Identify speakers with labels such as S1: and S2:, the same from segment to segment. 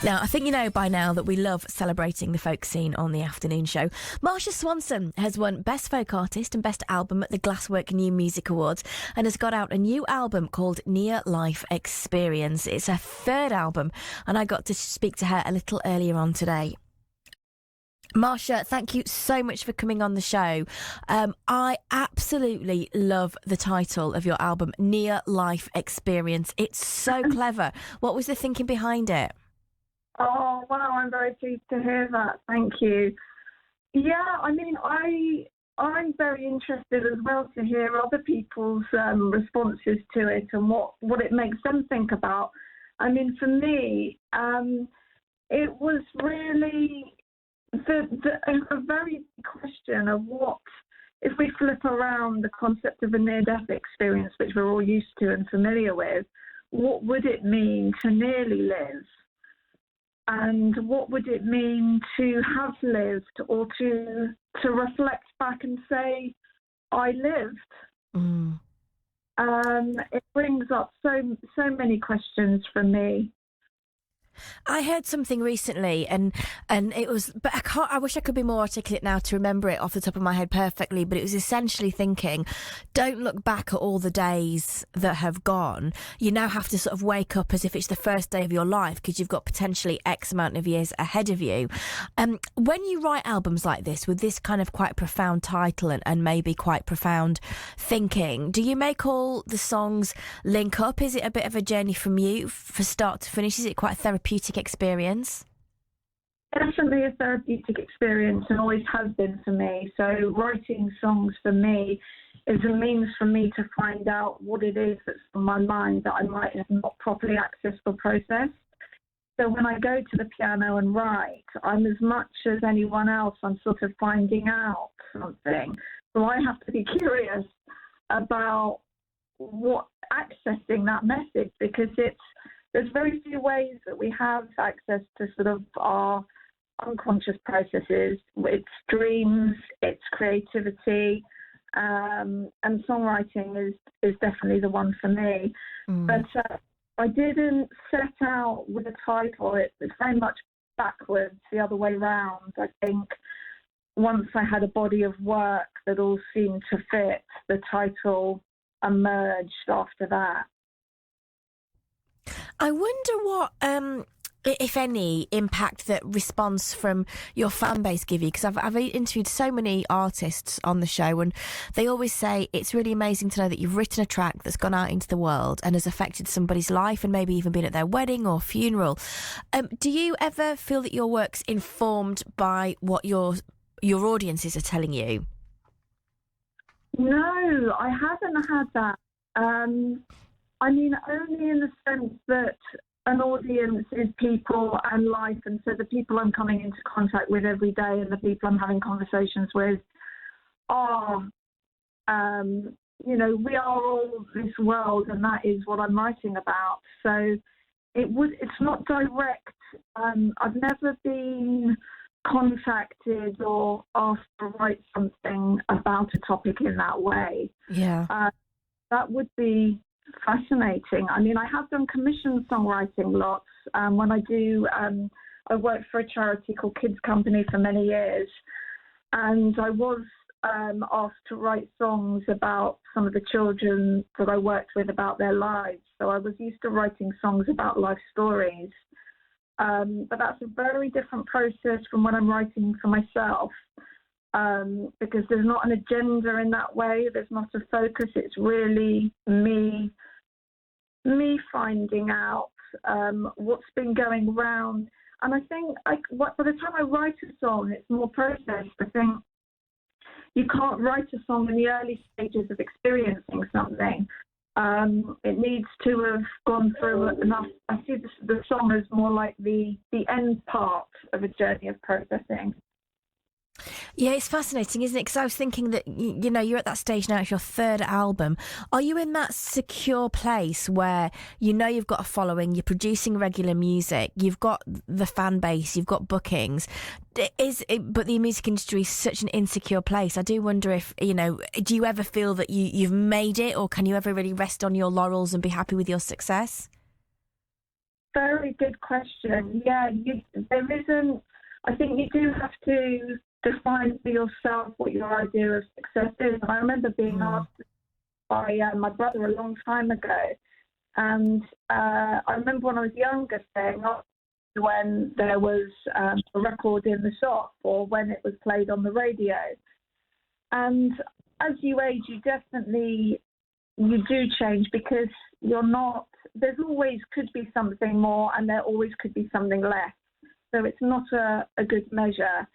S1: Now, I think you know by now that we love celebrating the folk scene on the afternoon show. Marsha Swanson has won Best Folk Artist and Best Album at the Glasswork New Music Awards and has got out a new album called Near Life Experience. It's her third album, and I got to speak to her a little earlier on today. Marsha, thank you so much for coming on the show. I absolutely love the title of your album, Near Life Experience. It's so clever. What was the thinking behind it?
S2: Oh, wow, I'm very pleased to hear that. Thank you. Yeah, I mean, I'm very interested as well to hear other people's responses to it and what it makes them think about. I mean, for me, it was really a very big question of what, if we flip around the concept of a near-death experience, which we're all used to and familiar with, what would it mean to nearly live? And what would it mean to have lived, or to reflect back and say, I lived? It brings up so many questions for me.
S1: I heard something recently, and it was, but I wish I could be more articulate now to remember it off the top of my head perfectly, but it was essentially thinking, don't look back at all the days that have gone. You now have to sort of wake up as if it's the first day of your life, because you've got potentially X amount of years ahead of you. When you write albums like this, with this kind of quite profound title and maybe quite profound thinking, do you make all the songs link up? Is it a bit of a journey from you, from start to finish? Is it quite therapeutic experience?
S2: Definitely a therapeutic experience, and always has been for me. So writing songs for me is a means for me to find out what it is that's on my mind that I might have not properly accessed or processed. So when I go to the piano and write, I'm as much as anyone else, I'm sort of finding out something. So I have to be curious about accessing that message, because there's very few ways that we have access to sort of our unconscious processes. It's dreams, it's creativity, and songwriting is definitely the one for me. But I didn't set out with a title. It's very much backwards, the other way round. I think once I had a body of work that all seemed to fit, the title emerged after that.
S1: I wonder what, if any, impact that response from your fan base give you, because I've interviewed so many artists on the show, and they always say it's really amazing to know that you've written a track that's gone out into the world and has affected somebody's life, and maybe even been at their wedding or funeral. Do you ever feel that your work's informed by what your audiences are telling you?
S2: No, I haven't had that. I mean, only in the sense that an audience is people and life, and so the people I'm coming into contact with every day and the people I'm having conversations with are, we are all this world, and that is what I'm writing about. So it's not direct. I've never been contacted or asked to write something about a topic in that way.
S1: Yeah.
S2: That would be fascinating. I mean, I have done commission songwriting lots. When I do, I worked for a charity called Kids Company for many years, and I was asked to write songs about some of the children that I worked with, about their lives. So I was used to writing songs about life stories. But that's a very different process from when I'm writing for myself, because there's not an agenda in that way. There's not a focus. It's really me finding out what's been going around. And I think by the time I write a song, it's more processed. I think you can't write a song in the early stages of experiencing something. It needs to have gone through enough. I see the song as more like the end part of a journey of processing.
S1: Yeah, it's fascinating, isn't it? Because I was thinking that, you're at that stage now, it's your third album. Are you in that secure place where you've got a following, you're producing regular music, you've got the fan base, you've got bookings? But the music industry is such an insecure place. I do wonder if, do you ever feel that you've made it, or can you ever really rest on your laurels and be happy with your success?
S2: Very good question. Yeah, there isn't. I think you do have to define for yourself what your idea of success is. And I remember being asked by my brother a long time ago, and I remember when I was younger saying, "Oh, when there was a record in the shop or when it was played on the radio." And as you age, you do change, because you're not, there's always could be something more and there always could be something less. So it's not a good measure.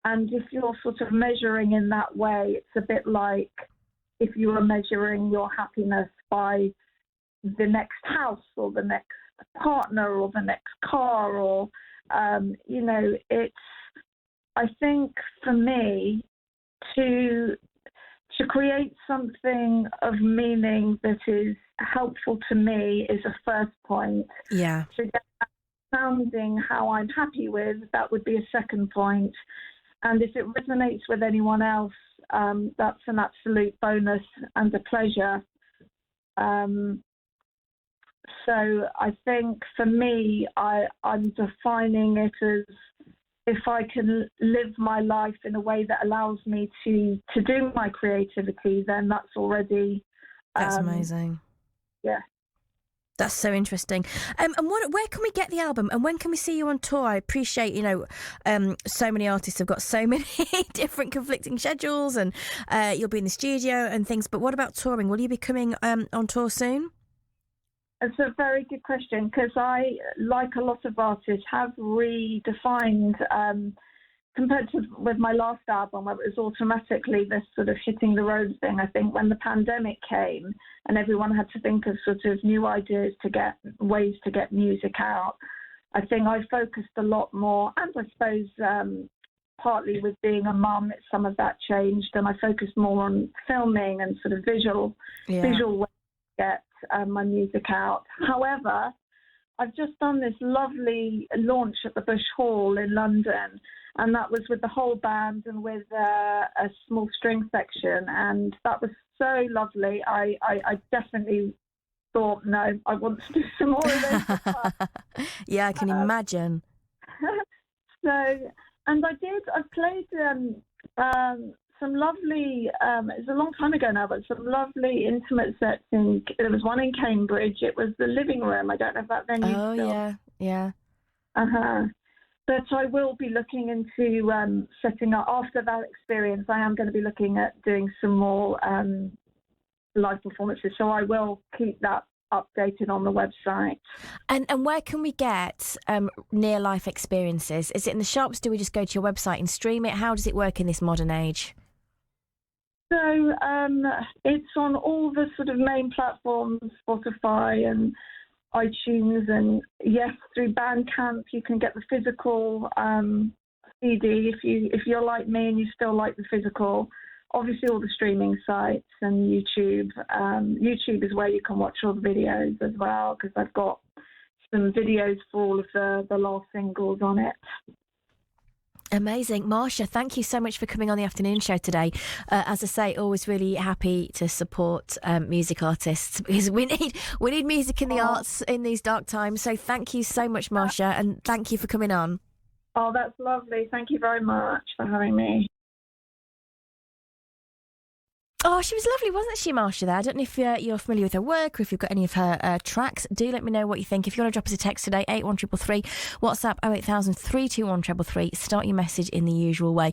S2: And if you're sort of measuring in that way, it's a bit like if you were measuring your happiness by the next house or the next partner or the next car, or it's, I think for me, to create something of meaning that is helpful to me is a first point.
S1: Yeah.
S2: To get sounding how I'm happy with, that would be a second point. And if it resonates with anyone else, that's an absolute bonus and a pleasure. So I think for me, I'm defining it as, if I can live my life in a way that allows me to do my creativity, then that's already...
S1: That's amazing.
S2: Yeah.
S1: That's so interesting. And where can we get the album, and when can we see you on tour? I appreciate, so many artists have got so many different conflicting schedules, and you'll be in the studio and things, but what about touring? Will you be coming on tour soon?
S2: It's a very good question, because I, like a lot of artists, have redefined, compared to with my last album, where it was automatically this sort of hitting the road thing. I think when the pandemic came and everyone had to think of sort of new ideas to get ways to get music out, I think I focused a lot more, and I suppose partly with being a mum, some of that changed, and I focused more on filming and sort of visual ways to get my music out. However, I've just done this lovely launch at the Bush Hall in London, and that was with the whole band and with a small string section, and that was so lovely. I definitely thought, no, I want to do some more of this.
S1: Yeah, I can imagine.
S2: So, and I played some lovely, it was a long time ago now, but some lovely intimate sets there was one in Cambridge. It was the Living Room. I don't know if that venue
S1: Oh,
S2: still.
S1: yeah.
S2: But I will be looking into setting up, after that experience, I am going to be looking at doing some more live performances. So I will keep that updated on the website.
S1: And where can we get near life experiences? Is it in the shops? Do we just go to your website and stream it? How does it work in this modern age?
S2: So it's on all the sort of main platforms, Spotify and iTunes, and yes, through Bandcamp you can get the physical CD if you're like me and you still like the physical. Obviously all the streaming sites and YouTube. YouTube is where you can watch all the videos as well, because I've got some videos for all of the last singles on it.
S1: Amazing. Marsha, thank you so much for coming on the afternoon show today. As I say, always really happy to support music artists, because we need music in the arts in these dark times. So thank you so much, Marsha, and thank you for coming on.
S2: Oh, that's lovely. Thank you very much for having me.
S1: Oh, she was lovely, wasn't she, Marsha, there? I don't know if you're familiar with her work or if you've got any of her tracks. Do let me know what you think. If you want to drop us a text today, 81333, WhatsApp 08000 321 333. Start your message in the usual way.